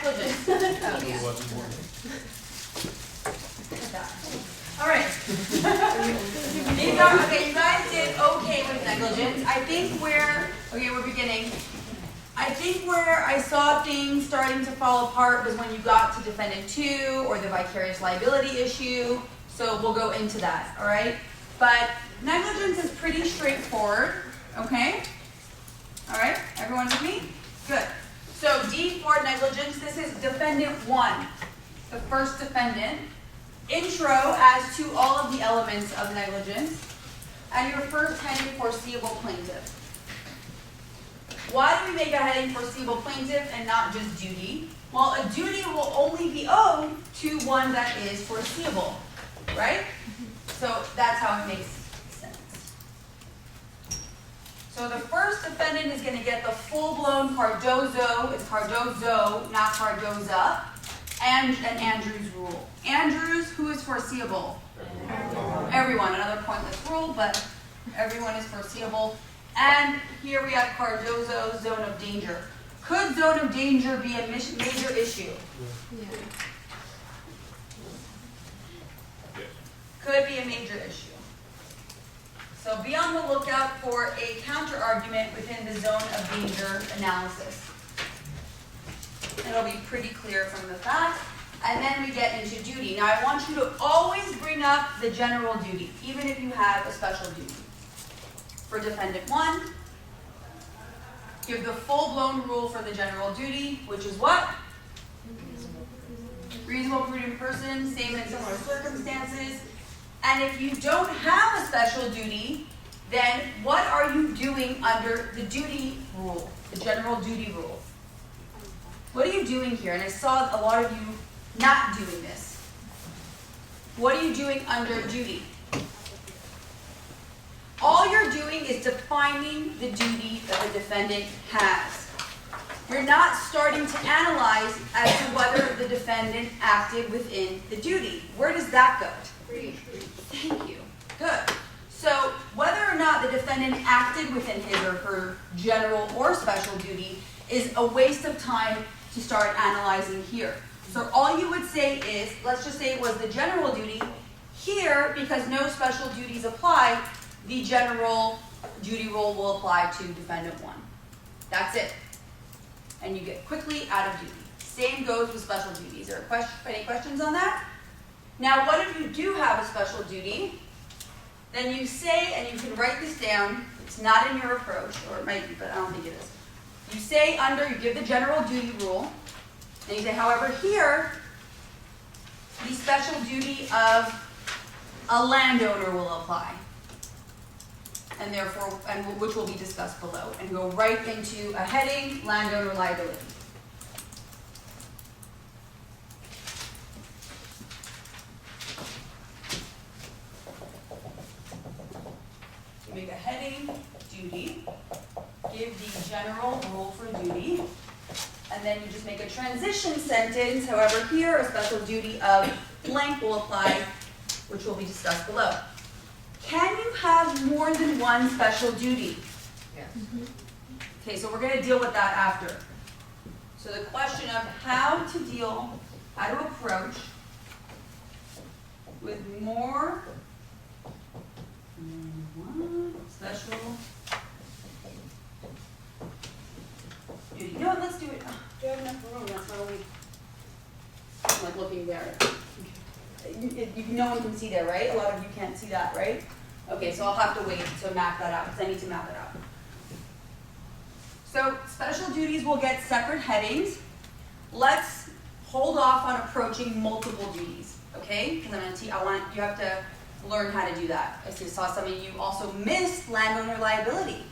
negligence. Oh, yeah. All right. These are, okay, you guys did okay with negligence. I think where, okay, we're beginning. I think where I saw things starting to fall apart was when you got to defendant 2 or the vicarious liability issue. So we'll go into that, all right? But negligence is pretty straightforward, okay? All right, everyone with me? Good. So D for negligence, this is defendant 1, the first defendant. Intro as to all of the elements of negligence, and your first heading, foreseeable plaintiff. Why do we make a heading foreseeable plaintiff and not just duty? Well, a duty will only be owed to one that is foreseeable, right? So that's how it makes sense. So the first defendant is going to get the full-blown Cardozo, it's Cardozo, not Cardoza, and an Andrews rule. Andrews, who is foreseeable? Everyone. Another pointless rule, but everyone is foreseeable. And here we have Cardozo, zone of danger. Could zone of danger be a major issue? Yeah. Could be a major issue. So be on the lookout for a counter-argument within the zone of danger analysis. It'll be pretty clear from the facts. And then we get into duty. Now I want you to always bring up the general duty, even if you have a special duty. For defendant 1, give the full-blown rule for the general duty, which is what? Reasonable, prudent person, same in similar circumstances. And if you don't have a special duty, then what are you doing under the duty rule, the general duty rule? What are you doing here? And I saw a lot of you not doing this. What are you doing under duty? All you're doing is defining the duty that the defendant has. You're not starting to analyze as to whether the defendant acted within the duty. Where does that go? Thank you. Good. So whether or not the defendant acted within his or her general or special duty is a waste of time to start analyzing here. So all you would say is, let's just say it was the general duty. Here, because no special duties apply, the general duty rule will apply to defendant 1. That's it. And you get quickly out of duty. Same goes with special duties. Are there any questions on that? Now, what if you do have a special duty? Then you say, and you can write this down, it's not in your approach, or it might be, but I don't think it is. You say under, you give the general duty rule, and you say, however, here, the special duty of a landowner will apply. And therefore, and which will be discussed below, and go right into a heading, landowner liability. You make a heading, duty, give the general rule for duty, and then you just make a transition sentence, however, here, a special duty of blank will apply, which will be discussed below. Can you have more than one special duty? Yes. Okay, so we're going to deal with that after. So the question of how to approach with more than one special duty. You know what, let's do it. Do I have enough room? That's not only, I'm like looking there. No one can see there, right? A lot of you can't see that, right? Okay, so I'll have to wait to map that out, because I need to map it out. So special duties will get separate headings. Let's hold off on approaching multiple duties, okay? Because I'm going to teach, you have to learn how to do that. I saw some of you also missed landowner liability,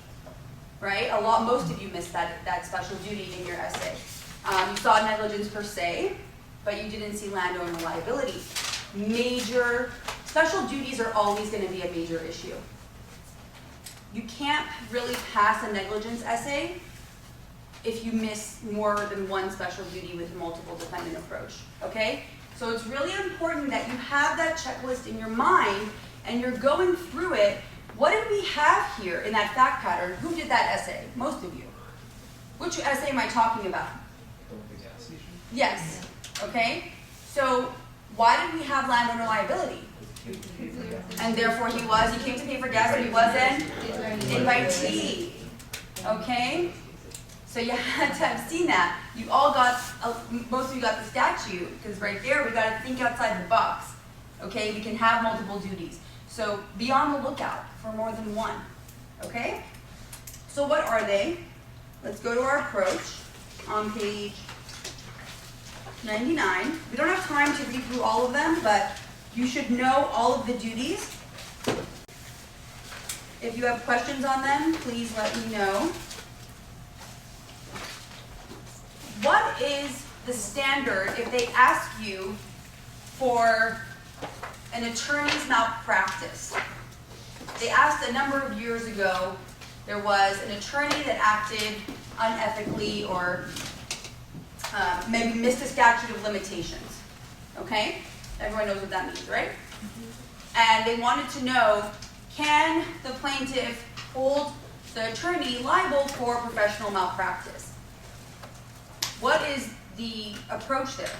right? Most of you missed that special duty in your essay. You saw negligence per se, but you didn't see landowner liability. Special duties are always going to be a major issue. You can't really pass a negligence essay if you miss more than one special duty with a multiple defendant approach, okay? So it's really important that you have that checklist in your mind and you're going through it. What did we have here in that fact pattern? Who did that essay? Most of you. Which essay am I talking about? Yes, okay? So why did we have landowner liability? And therefore he came to pay for gas, and he was an invitee, okay? So you had to have seen that. You all got, most of you got the statute, because right there we got to think outside the box, okay? We can have multiple duties. So be on the lookout for more than one, okay? So what are they? Let's go to our approach on page 99. We don't have time to read through all of them, but you should know all of the duties. If you have questions on them, please let me know. What is the standard if they ask you for an attorney's malpractice? They asked a number of years ago, there was an attorney that acted unethically or maybe missed a statute of limitations, okay? Everyone knows what that means, right? And they wanted to know, can the plaintiff hold the attorney liable for professional malpractice? What is the approach there?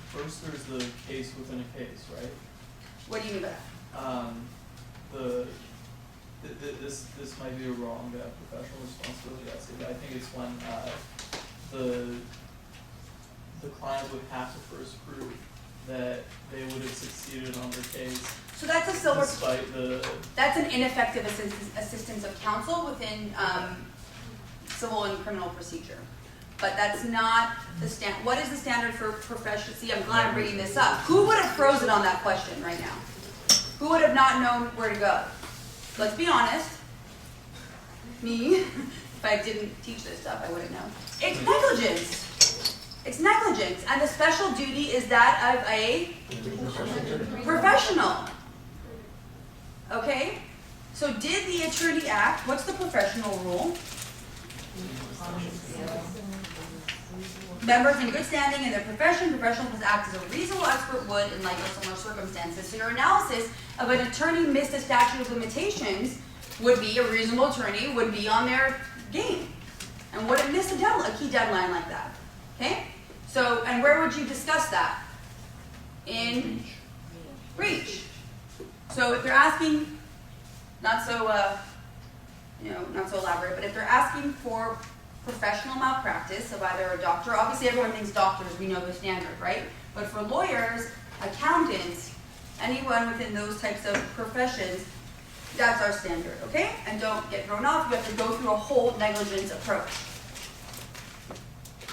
First, there's the case within a case, right? What do you mean by that? This might be wrong, professional responsibility essay, but I think it's when the client would have to first prove that they would have succeeded on their case. So that's a silver. Despite that's an ineffective assistance of counsel within civil and criminal procedure. But that's not the standard. What is the standard for profession? See, I'm glad I'm bringing this up. Who would have frozen on that question right now? Who would have not known where to go? Let's be honest. Me. If I didn't teach this stuff, I wouldn't know. It's negligence. It's negligence. And the special duty is that of a professional. Okay? So did the attorney act? What's the professional rule? Members in good standing in their professionals must act as a reasonable expert would in like or similar circumstances. So your analysis of an attorney missed a statute of limitations would be a reasonable attorney would be on their game and wouldn't miss a key deadline like that. Okay? So, and where would you discuss that? In breach. So if they're asking, not so elaborate, but if they're asking for professional malpractice of either a doctor, obviously everyone thinks doctors, we know the standard, right? But for lawyers, accountants, anyone within those types of professions, that's our standard, okay? And don't get thrown off, you have to go through a whole negligence approach.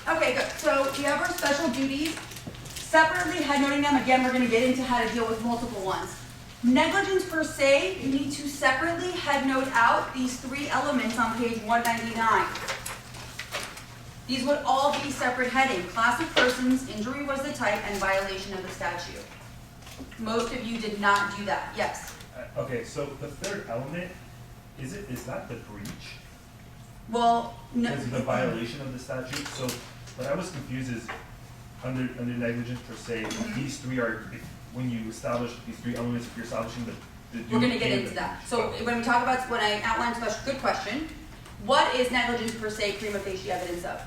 Okay, good. So we have our special duties. Separately, head noting them, again, we're going to get into how to deal with multiple ones. Negligence per se, you need to separately head note out these three elements on page 199. These would all be separate heading. Class of persons, injury was the type, and violation of the statute. Most of you did not do that. Yes? Okay, so the third element, is that the breach? Well, no. Is it the violation of the statute? So what I was confused is, under negligence per se, these three are, when you establish these three elements, if you're establishing the duty. We're going to get into that. So when we talk about, when I outline special, good question. What is negligence per se prima facie evidence of?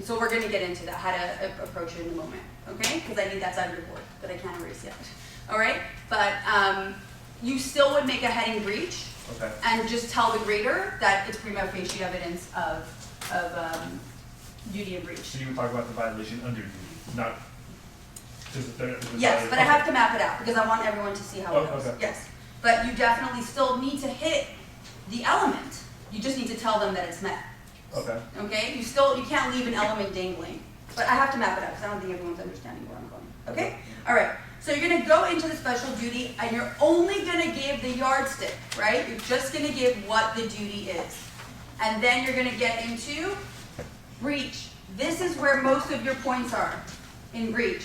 So we're going to get into that, how to approach it in a moment, okay? Because I need that side of your board that I can't erase yet. All right? But you still would make a heading breach, okay, and just tell the grader that it's prima facie evidence of duty of breach. so you would talk about the violation under duty, not just the third. Yes, but I have to map it out because I want everyone to see how it goes. Okay. Yes, but you definitely still need to hit the element. You just need to tell them that it's met. Okay. Okay? You can't leave an element dangling. But I have to map it out because I don't think everyone's understanding where I'm going. Okay? All right. So you're going to go into the special duty and you're only going to give the yardstick, right? You're just going to give what the duty is. And then you're going to get into breach. This is where most of your points are in breach.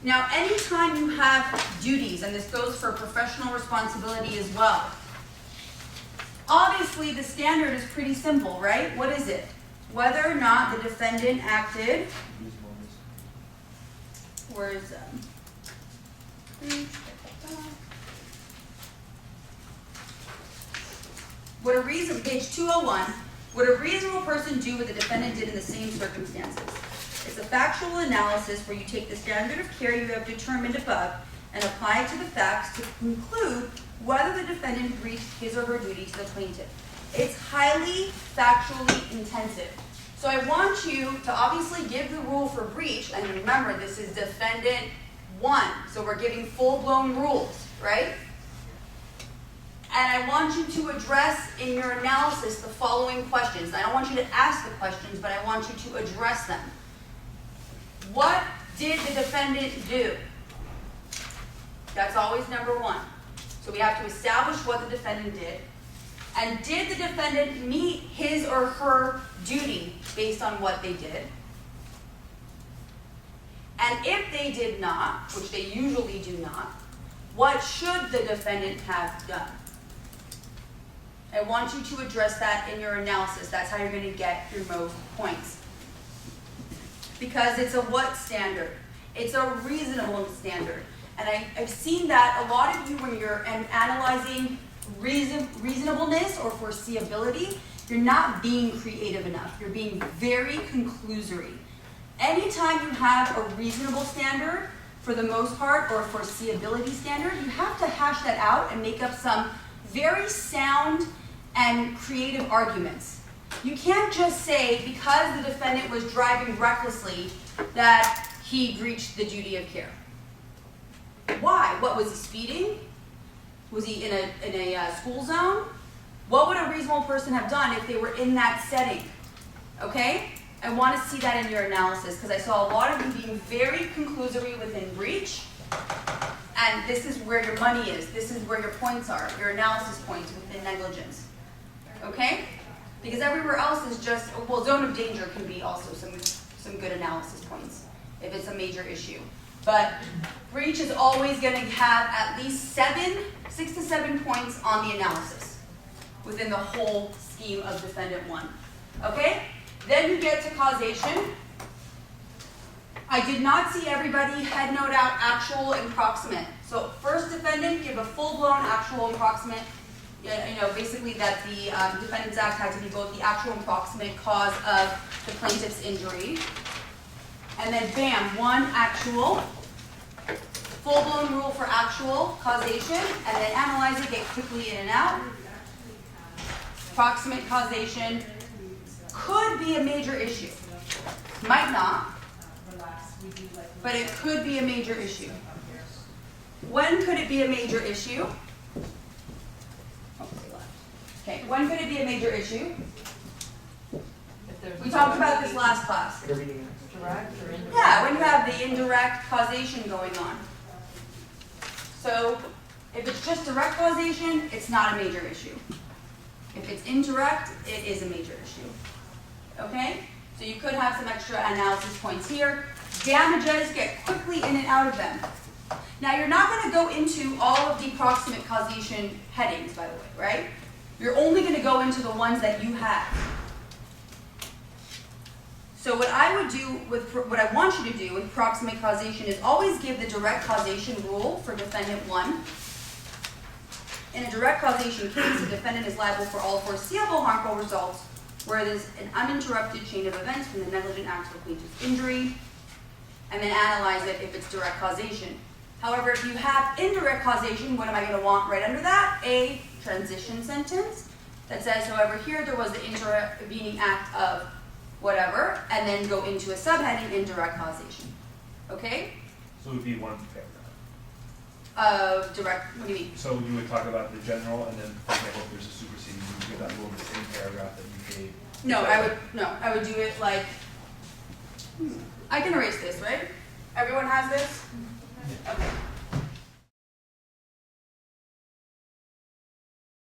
Now, anytime you have duties, and this goes for professional responsibility as well, obviously the standard is pretty simple, right? What is it? Whether or not the defendant acted, where is what a reason, page 201, Would a reasonable person do what the defendant did in the same circumstances? It's a factual analysis where you take the standard of care you have determined above and apply it to the facts to conclude whether the defendant breached his or her duty to the plaintiff. It's highly factually intensive. So I want you to obviously give the rule for breach, and remember, this is defendant 1, so we're giving full-blown rules, right? And I want you to address in your analysis the following questions. I don't want you to ask the questions, but I want you to address them. What did the defendant do? That's always number 1. So we have to establish what the defendant did. And did the defendant meet his or her duty based on what they did? And if they did not, which they usually do not, what should the defendant have done? I want you to address that in your analysis. That's how you're going to get your most points. Because it's a what standard? It's a reasonable standard. And I've seen that a lot of you, when you're analyzing reasonableness or foreseeability, you're not being creative enough. You're being very conclusory. Anytime you have a reasonable standard, for the most part, or a foreseeability standard, you have to hash that out and make up some very sound and creative arguments. You can't just say, because the defendant was driving recklessly, that he breached the duty of care. Why? What, was he speeding? Was he in a school zone? What would a reasonable person have done if they were in that setting? Okay? I want to see that in your analysis, because I saw a lot of you being very conclusory within breach, and this is where your money is. This is where your points are, your analysis points within negligence. Okay? Because everywhere else is just, well, zone of danger can be also some good analysis points if it's a major issue. But breach is always going to have at least 6 to 7 points on the analysis within the whole scheme of defendant 1. Okay? Then you get to causation. I did not see everybody head note out actual and proximate. So first defendant, give a full-blown actual and proximate. Basically that the Defendants Act had to be both the actual and proximate cause of the plaintiff's injury. And then bam, 1 actual. Full-blown rule for actual causation, and then analyze it, get quickly in and out. Proximate causation could be a major issue. Might not, but it could be a major issue. When could it be a major issue? Okay, when could it be a major issue? We talked about this last class. Yeah, when you have the indirect causation going on. So if it's just direct causation, it's not a major issue. If it's indirect, it is a major issue. Okay? So you could have some extra analysis points here. Damages, get quickly in and out of them. Now you're not going to go into all of the proximate causation headings, by the way, right? You're only going to go into the ones that you have. So what I want you to do with proximate causation is always give the direct causation rule for defendant 1. In a direct causation case, the defendant is liable for all foreseeable harmful results where there's an uninterrupted chain of events from the negligent acts of plaintiff's injury, and then analyze it if it's direct causation. However, if you have indirect causation, what am I going to want right under that? A transition sentence that says, however, here there was the intervening act of whatever, and then go into a subheading, indirect causation. Okay? So it would be 1 paragraph. Direct, what do you mean? So you would talk about the general, and then, for example, if there's a superseding, you would give that rule in the same paragraph that you gave. No, I would do it like, I can erase this, right? Everyone has this? Okay.